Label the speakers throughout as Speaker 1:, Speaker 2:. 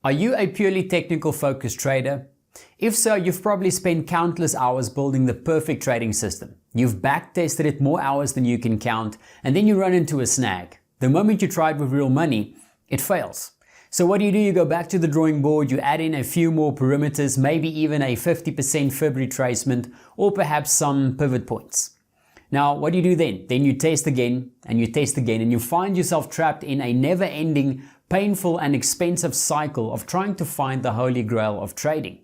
Speaker 1: Are you a purely technical focused trader? If so, you've probably spent countless hours building the perfect trading system. You've backtested it more hours than you can count, and then you run into a snag. The moment you try it with real money, it fails. So what do? You go back to the drawing board, you add in a few more perimeters, maybe even a 50% fib retracement, or perhaps some pivot points. Now, what do you do then? Then you test again, and you test again, and you find yourself trapped in a never-ending, painful and expensive cycle of trying to find the holy grail of trading.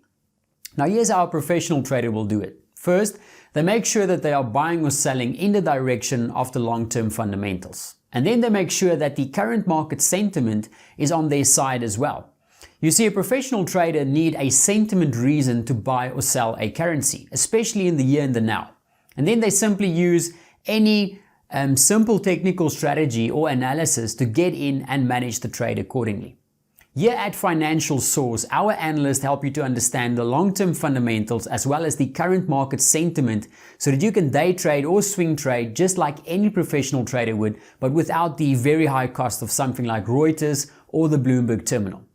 Speaker 1: Now, here's how a professional trader will do it. First, they make sure that they are buying or selling in the direction of the long-term fundamentals. And then they make sure that the current market sentiment is on their side as well. You see, a professional trader needs a sentiment reason to buy or sell a currency, especially in the here and the now. And then they simply use any simple technical strategy or analysis to get in and manage the trade accordingly. Here at Financial Source, our analysts help you to understand the long-term fundamentals as well as the current market sentiment so that you can day trade or swing trade just like any professional trader would, but without the very high cost of something like Reuters or the Bloomberg terminal.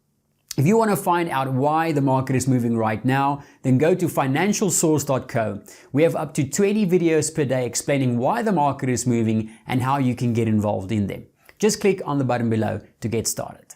Speaker 1: If you want to find out why the market is moving right now, then go to financialsource.co. We have up to 20 videos per day explaining why the market is moving and how you can get involved in them. Just click on the button below to get started.